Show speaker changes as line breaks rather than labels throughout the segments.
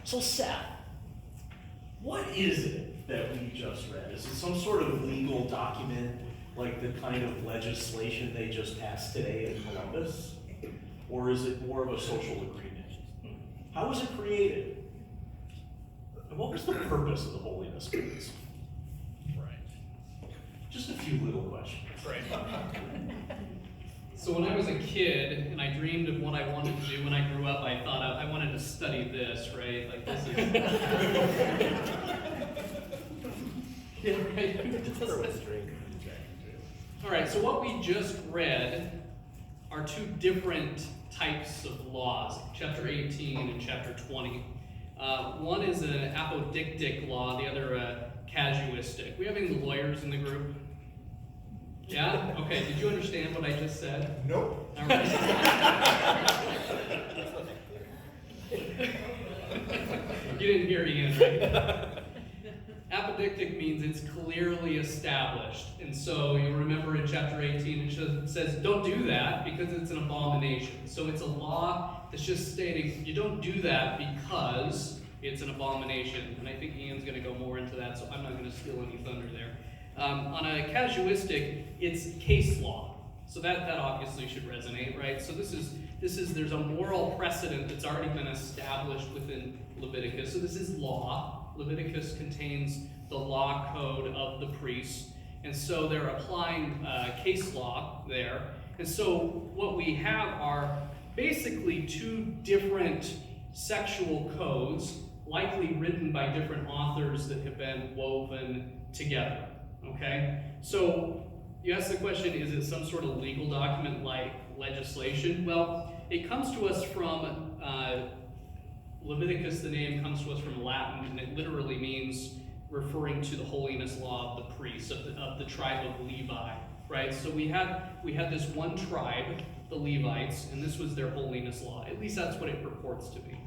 So Seth, what is it that we just read? Is it some sort of legal document, like the kind of legislation they just passed today in Columbus? Or is it more of a social agreement? How was it created? And what was the purpose of the holiness codes?
Right.
Just a few little questions.
Right.
So when I was a kid and I dreamed of what I wanted to do when I grew up, I thought I wanted to study this, right? Like this is... Yeah, right. All right, so what we just read are two different types of laws, chapter 18 and chapter 20. One is an apodictic law, the other a casuistic. We have any lawyers in the group? Yeah? Okay, did you understand what I just said?
Nope.
All right. You didn't hear Ian, right? Apodictic means it's clearly established. And so you remember in chapter 18 it says don't do that because it's an abomination. So it's a law that's just stating you don't do that because it's an abomination. And I think Ian's going to go more into that, so I'm not going to steal any thunder there. On a casuistic, it's case law. So that obviously should resonate, right? So there's a moral precedent that's already been established within Leviticus. So this is law. Leviticus contains the law code of the priests, and so they're applying case law there. And so what we have are basically two different sexual codes, likely written by different authors that have been woven together. Okay? So you ask the question, is it some sort of legal document like legislation? Well, it comes to us from Leviticus, the name comes to us from Latin, and it literally means referring to the holiness law of the priests, of the tribe of Levi, right? So we had this one tribe, the Levites, and this was their holiness law. At least that's what it purports to be.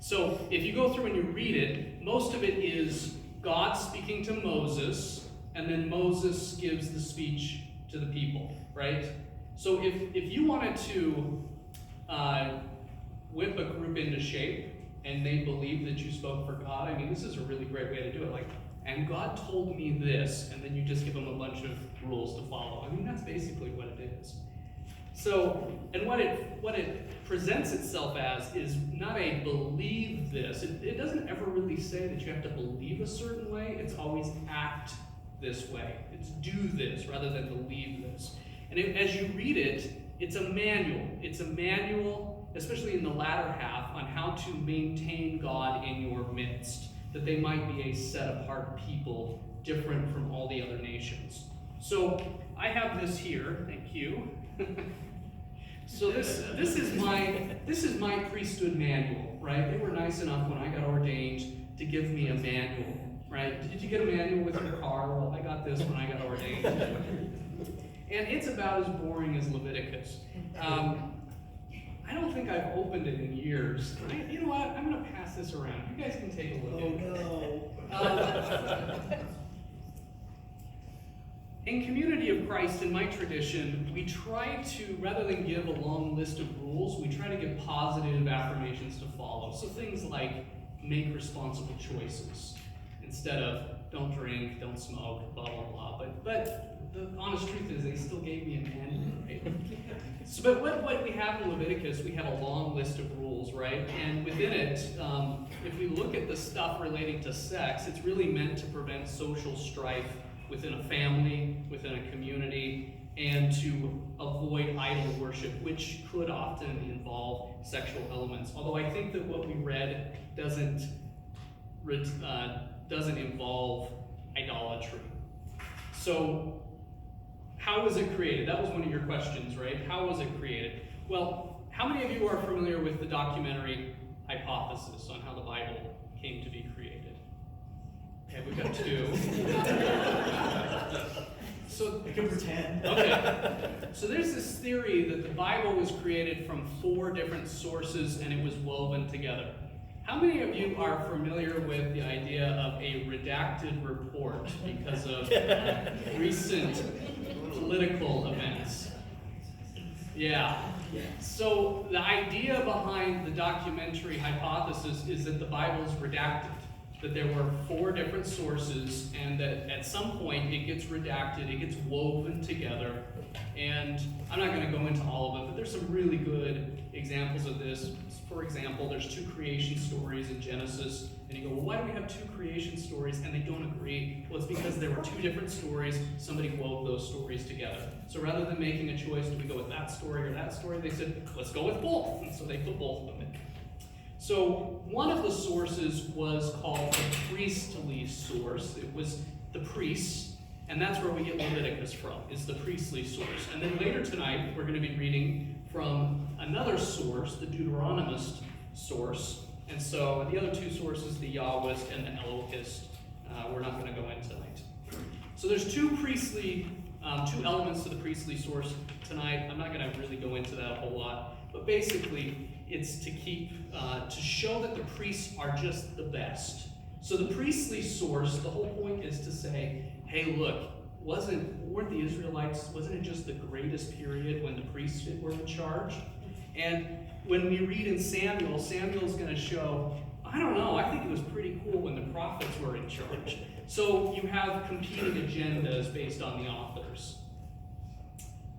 So if you go through and you read it, most of it is God speaking to Moses, and then Moses gives the speech to the people, right? So if you wanted to whip a group into shape, and they believe that you spoke for God, I mean, this is a really great way to do it. Like, and God told me this, and then you just give them a bunch of rules to follow. I mean, that's basically what it is. So, and what it presents itself as is not a believe this. It doesn't ever really say that you have to believe a certain way. It's always act this way. It's do this rather than believe this. And as you read it, it's a manual. It's a manual, especially in the latter half, on how to maintain God in your midst, that they might be a set-apart people, different from all the other nations. So I have this here. Thank you. So this is my priesthood manual, right? They were nice enough when I got ordained to give me a manual, right? Did you get a manual with your car? Well, I got this when I got ordained. And it's about as boring as Leviticus. I don't think I've opened it in years. You know what? I'm going to pass this around. You guys can take a look at it. In Community of Christ, in my tradition, we try to, rather than give a long list of rules, we try to give positive affirmations to follow. So things like make responsible choices instead of don't drink, don't smoke, blah, blah, blah. But the honest truth is they still gave me a manual, right? So, but what we have in Leviticus, we have a long list of rules, right? And within it, if we look at the stuff relating to sex, it's really meant to prevent social strife within a family, within a community, and to avoid idol worship, which could often involve sexual elements. Although I think that what we read doesn't involve idolatry. So, how was it created? That was one of your questions, right? How was it created? Well, how many of you are familiar with the documentary Hypothesis on how the Bible came to be created? Okay, we've got two. So,
I can pretend.
Okay. So there's this theory that the Bible was created from 4 different sources and it was woven together. How many of you are familiar with the idea of a redacted report because of recent political events? Yeah. So the idea behind the documentary hypothesis is that the Bible is redacted, that there were 4 different sources, and that at some point it gets redacted, it gets woven together. And I'm not going to go into all of it, but there's some really good examples of this. For example, there's 2 creation stories in Genesis, and you go, well, why do we have 2 creation stories and they don't agree? Well, it's because there were 2 different stories, somebody wove those stories together. So rather than making a choice, do we go with that story or that story, they said, let's go with both. And so they put both of them in. So one of the sources was called the priestly source. It was the priests, and that's where we get Leviticus from, is the priestly source. And then later tonight, we're going to be reading from another source, the Deuteronomist source. And so the other 2 sources, the Yahwist and the Elohist, we're not going to go in tonight. So there's 2 elements to the priestly source tonight. I'm not going to really go into that a whole lot, but basically it's to show that the priests are just the best. So the priestly source, the whole point is to say, hey, look, weren't the Israelites, wasn't it just the greatest period when the priests were in charge? And when we read in Samuel, Samuel's going to show, I don't know, I think it was pretty cool when the prophets were in charge. So you have competing agendas based on the authors.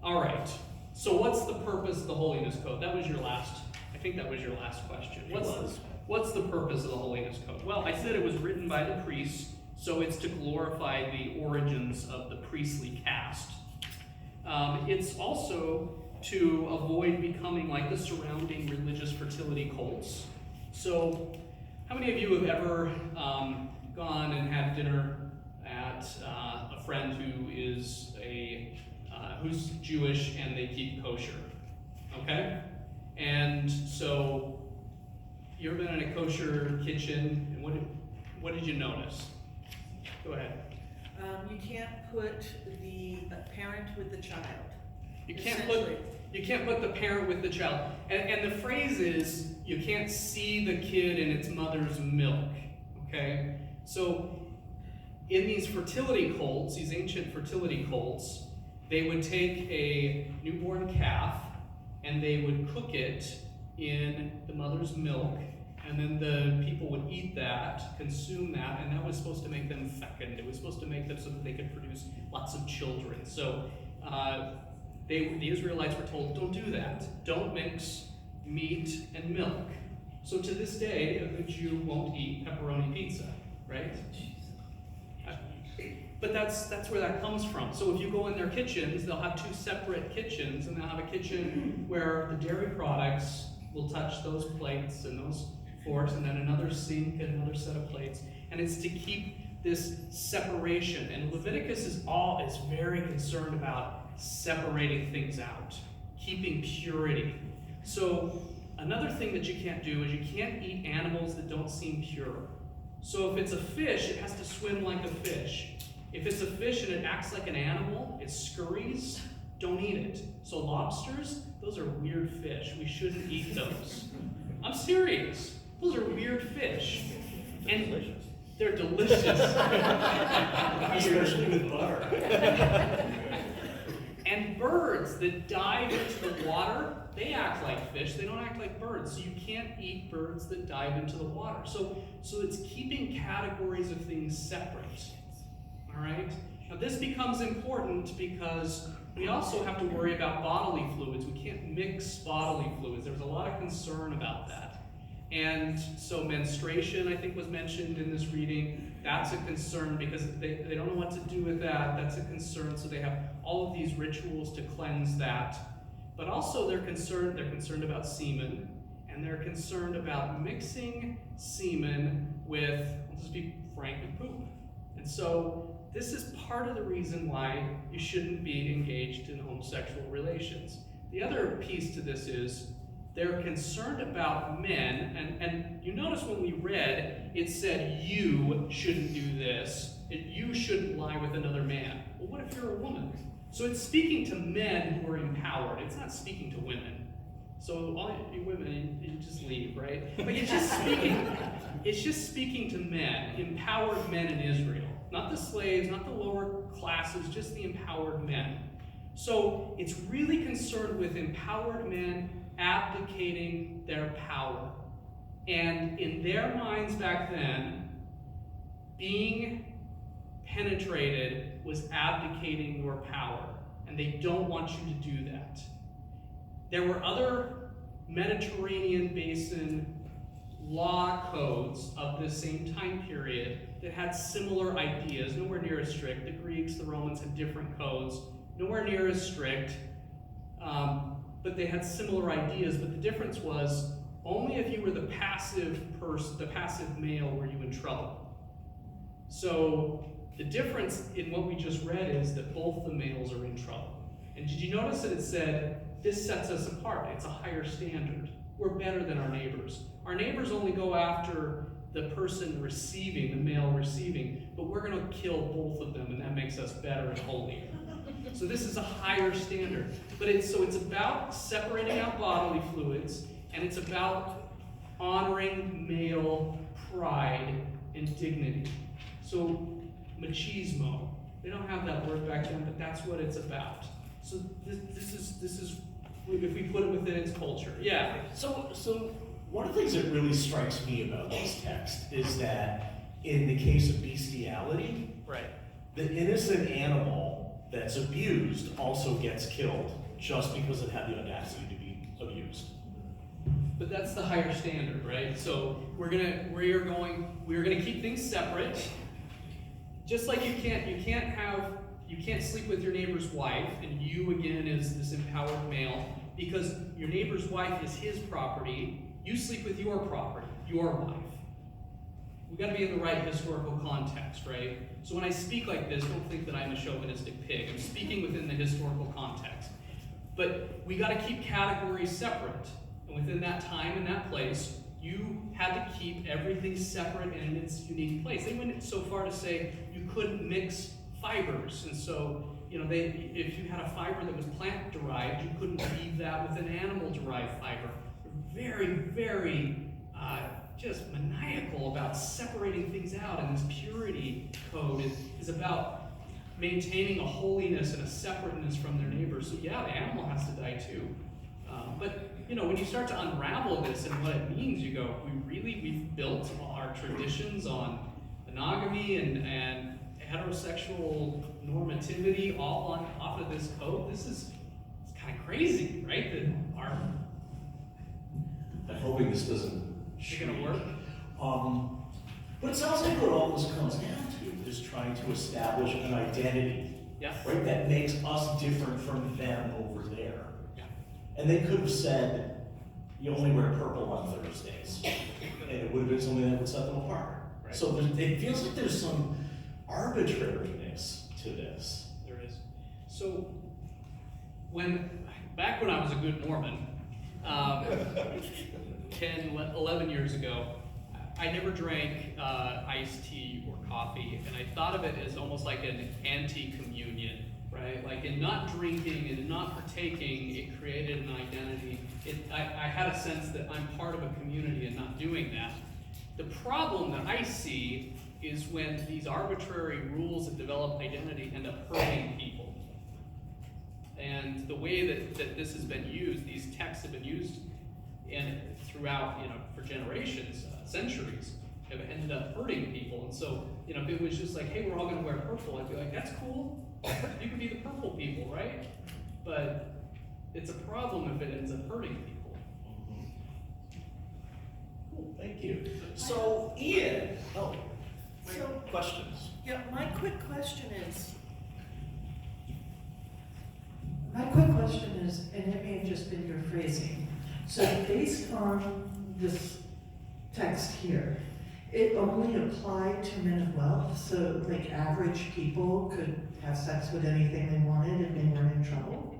All right, so what's the purpose of the Holiness Code? That was your last question. What's the purpose of the Holiness Code? Well, I said it was written by the priests, so it's to glorify the origins of the priestly caste. It's also to avoid becoming like the surrounding religious fertility cults. So, how many of you have ever gone and had dinner at a friend who is who's Jewish and they keep kosher? Okay? And so, you ever been in a kosher kitchen, and what did you notice? Go ahead.
You can't put the parent with the child.
You can't put the parent with the child. And the phrase is, you can't see the kid in its mother's milk. Okay? So, in these fertility cults, these ancient fertility cults, they would take a newborn calf and they would cook it in the mother's milk, and then the people would eat that, consume that, and that was supposed to make them fecund. It was supposed to make them so that they could produce lots of children. So the Israelites were told, don't do that. Don't mix meat and milk. So to this day, a good Jew won't eat pepperoni pizza, right? But that's where that comes from. So if you go in their kitchens, they'll have 2 separate kitchens, and they'll have a kitchen where the dairy products will touch those plates and those forks, and then another sink and another set of plates. And it's to keep this separation. And Leviticus is very concerned about separating things out, keeping purity. So another thing that you can't do is you can't eat animals that don't seem pure. So if it's a fish, it has to swim like a fish. If it's a fish and it acts like an animal, it scurries, don't eat it. So lobsters, those are weird fish. We shouldn't eat those. I'm serious. Those are weird fish. And
Delicious.
they're delicious.
Especially with butter.
And birds that dive into the water, they act like fish. They don't act like birds. So you can't eat birds that dive into the water. So it's keeping categories of things separate. All right? Now this becomes important because we also have to worry about bodily fluids. We can't mix bodily fluids. There's a lot of concern about that. And so menstruation, I think, was mentioned in this reading. That's a concern because they don't know what to do with that. That's a concern. So they have all of these rituals to cleanse that. But also they're concerned about semen, and they're concerned about mixing semen with, let's just be frank, with poop. And so this is part of the reason why you shouldn't be engaged in homosexual relations. The other piece to this is they're concerned about men, and you notice when we read, it said you shouldn't do this, you shouldn't lie with another man. Well, what if you're a woman? So it's speaking to men who are empowered. It's not speaking to women. So all you women, you just leave, right? But it's just speaking to men, empowered men in Israel. Not the slaves, not the lower classes, just the empowered men. So it's really concerned with empowered men abdicating their power. And in their minds back then, being penetrated was abdicating your power. And they don't want you to do that. There were other Mediterranean basin law codes of the same time period that had similar ideas, nowhere near as strict. The Greeks, the Romans had different codes, nowhere near as strict, but they had similar ideas. But the difference was only if you were the passive person, the passive male, were you in trouble. So the difference in what we just read is that both the males are in trouble. And did you notice that it said, this sets us apart, it's a higher standard. We're better than our neighbors. Our neighbors only go after the person receiving, the male receiving, but we're going to kill both of them, and that makes us better and holier. So this is a higher standard. But it's about separating out bodily fluids, and it's about honoring male pride and dignity. So machismo, they don't have that word back then, but that's what it's about. So this is if we put it within its culture. Yeah.
So one of the things that really strikes me about this text is that in the case of bestiality,
Right.
the innocent animal that's abused also gets killed just because it had the audacity to be abused.
But that's the higher standard, right? So we're gonna keep things separate. Just like you can't sleep with your neighbor's wife, and you again is this empowered male, because your neighbor's wife is his property. You sleep with your property, your wife. We've got to be in the right historical context, right? So when I speak like this, don't think that I'm a chauvinistic pig. I'm speaking within the historical context. But we got to keep categories separate. And within that time and that place, you had to keep everything separate and in its unique place. They went so far to say you couldn't mix fibers. And so, if you had a fiber that was plant-derived, you couldn't weave that with an animal-derived fiber. Very, very just maniacal about separating things out, and this purity code is about maintaining a holiness and a separateness from their neighbors. So yeah, the animal has to die too. But when you start to unravel this and what it means, you go, we've built our traditions on monogamy and heterosexual normativity all off of this code. It's kind of crazy, right? That
I'm hoping this doesn't
gonna work.
But it sounds like what all this comes down to is trying to establish an identity,
Yeah.
right? That makes us different from them over there.
Yeah.
And they could have said, you only wear purple on Thursdays. And it would have been something that would set them apart.
Right.
So it feels like there's some arbitrariness to this.
There is. So back when I was a good Mormon, 10, 11 years ago, I never drank iced tea or coffee, and I thought of it as almost like an anti-communion, right? Like in not drinking and in not partaking, it created an identity. I had a sense that I'm part of a community and not doing that. The problem that I see is when these arbitrary rules that develop identity end up hurting people. And the way that this has been used, these texts have been used throughout, for generations, centuries, have ended up hurting people. And so, if it was just like, hey, we're all gonna wear purple, I'd be like, that's cool. You could be the purple people, right? But it's a problem if it ends up hurting people.
Cool, thank you. So, Ian,
So-
questions?
Yeah, my quick question is,
and it may have just been your phrasing, so based on this text here, it only applied to men of wealth, so like average people could have sex with anything they wanted and they weren't in trouble?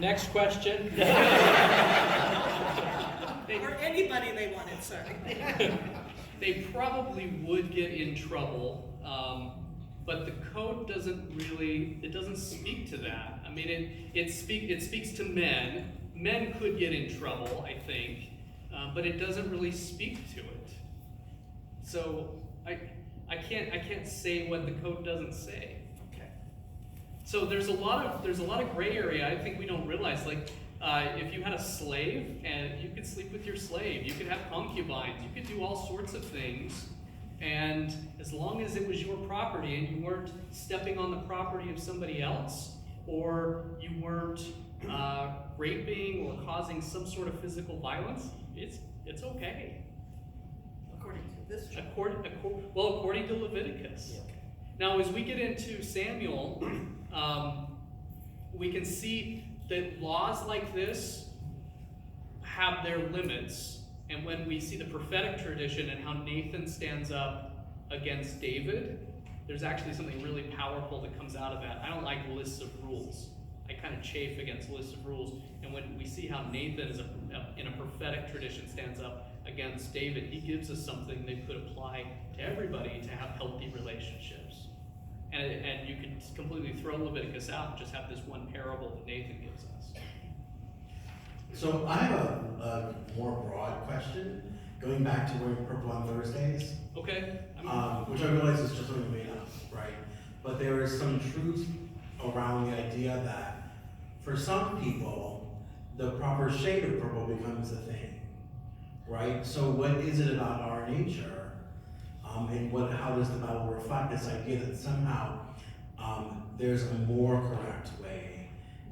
Next question.
or anybody they wanted, sorry.
They probably would get in trouble, but the code doesn't speak to that. I mean, it speaks to men. Men could get in trouble, I think, but it doesn't really speak to it. So I can't say what the code doesn't say.
Okay.
So there's a lot of gray area I think we don't realize. Like, if you had a slave, and you could sleep with your slave, you could have concubines, you could do all sorts of things, and as long as it was your property and you weren't stepping on the property of somebody else, or you weren't raping or causing some sort of physical violence, it's okay.
According to this.
According to Leviticus. Now, as we get into Samuel, we can see that laws like this have their limits. And when we see the prophetic tradition and how Nathan stands up against David, there's actually something really powerful that comes out of that. I don't like lists of rules. I kind of chafe against lists of rules. And when we see how Nathan in a prophetic tradition stands up against David, he gives us something that could apply to everybody to have healthy relationships. And you could completely throw Leviticus out and just have this one parable that Nathan gives us.
So I have a more broad question, going back to wearing purple on Thursdays,
Okay?
which I realize is just something made up, right? But there is some truth around the idea that for some people, the proper shade of purple becomes a thing, right? So what is it about our nature, and how does the Bible reflect this idea that somehow there's a more correct way,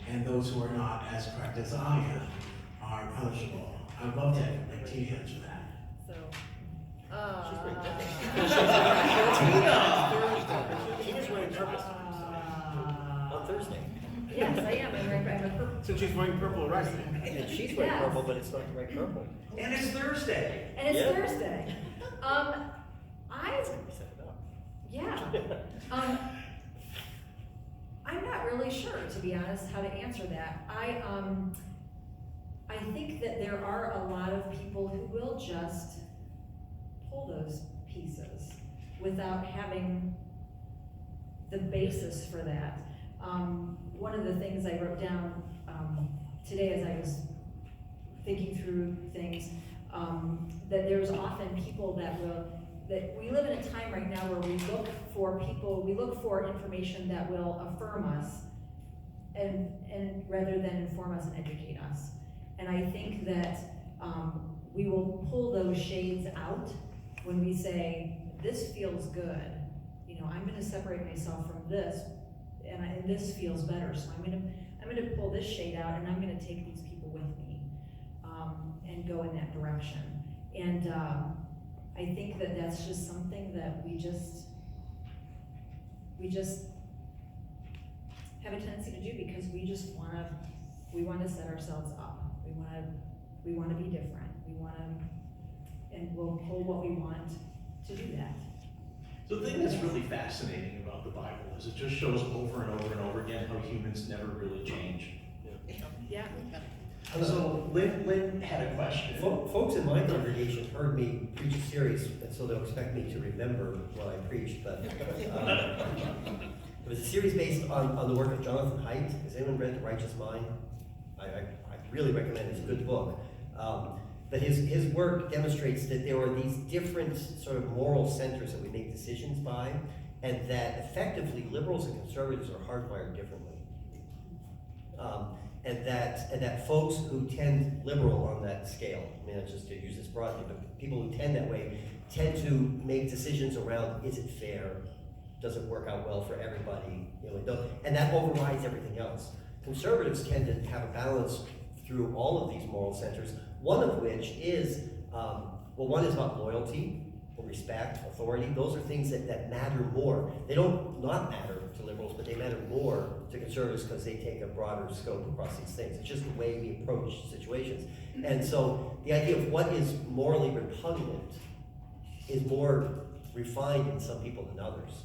and those who are not as correct as I am are punishable? I'd love to have Tina answer that.
So,
Tina's wearing purple on Thursday.
Yes, I am. I'm a purple.
So she's wearing purple right And she's wearing
Yes.
purple, but it's not the right purple.
And it's Thursday.
And it's
Yeah.
Thursday.
We set it up.
Yeah. I'm not really sure, to be honest, how to answer that. I think that there are a lot of people who will just pull those pieces without having the basis for that. One of the things I wrote down today as I was thinking through things, that there's often people that we live in a time right now where we look for information that will affirm us and rather than inform us and educate us. And I think that we will pull those shades out when we say, this feels good. I'm gonna separate myself from this, and this feels better, so I'm gonna pull this shade out, and I'm gonna take these people with me, and go in that direction. And I think that that's just something that we just have a tendency to do because we wanna set ourselves up. We wanna be different. And we'll pull what we want to do that.
The thing that's really fascinating about the Bible is it just shows over and over and over again how humans never really change.
Yeah.
So Lynn had a question.
Folks in my congregation heard me preach a series, and so they'll expect me to remember what I preached, but it was a series based on the work of Jonathan Haidt. Has anyone read The Righteous Mind? I really recommend it. It's a good book. But his work demonstrates that there are these different sort of moral centers that we make decisions by, and that effectively liberals and conservatives are hardwired differently. And that folks who tend liberal on that scale, I mean, just to use this broadly, but people who tend that way tend to make decisions around, is it fair? Does it work out well for everybody? And that overrides everything else. Conservatives tend to have a balance through all of these moral centers, one of which is, one is about loyalty, respect, authority. Those are things that matter more. They don't not matter to liberals, but they matter more to conservatives because they take a broader scope across these things. It's just the way we approach situations. And so the idea of what is morally repugnant is more refined in some people than others,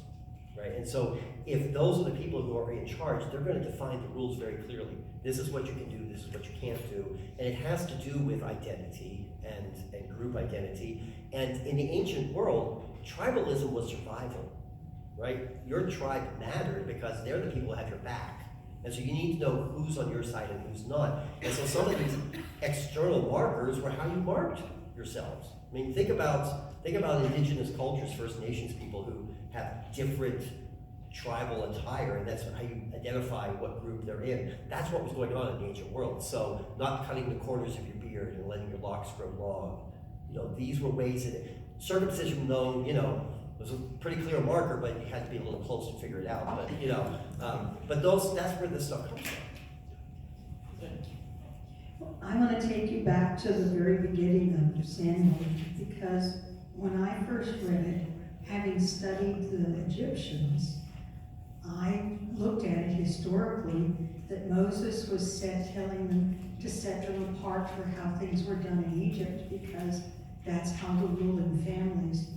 right? And so if those are the people who are in charge, they're going to define the rules very clearly. This is what you can do, this is what you can't do. And it has to do with identity and group identity. And in the ancient world, tribalism was survival, right? Your tribe mattered because they're the people who have your back. And so you need to know who's on your side and who's not. And so some of these external markers were how you marked yourselves. I mean, think about indigenous cultures, First Nations people who have different tribal attire, and that's how you identify what group they're in. That's what was going on in the ancient world. So not cutting the corners of your beard and letting your locks grow long. You know, these were ways that circumcision, though, you know, was a pretty clear marker, but you had to be a little close to figure it out. But you know, but that's where this stuff comes from.
I want to take you back to the very beginning of Samuel, because when I first read it, having studied the Egyptians, I looked at it historically, that Moses was telling them to set them apart for how things were done in Egypt, because that's how the ruling families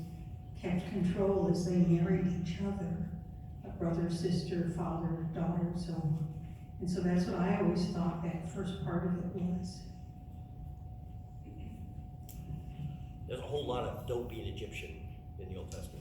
kept control as they married each other, a brother, sister, father, daughter, and so on. And so that's what I always thought that first part of it was.
There's a whole lot of don't be an Egyptian in the Old Testament.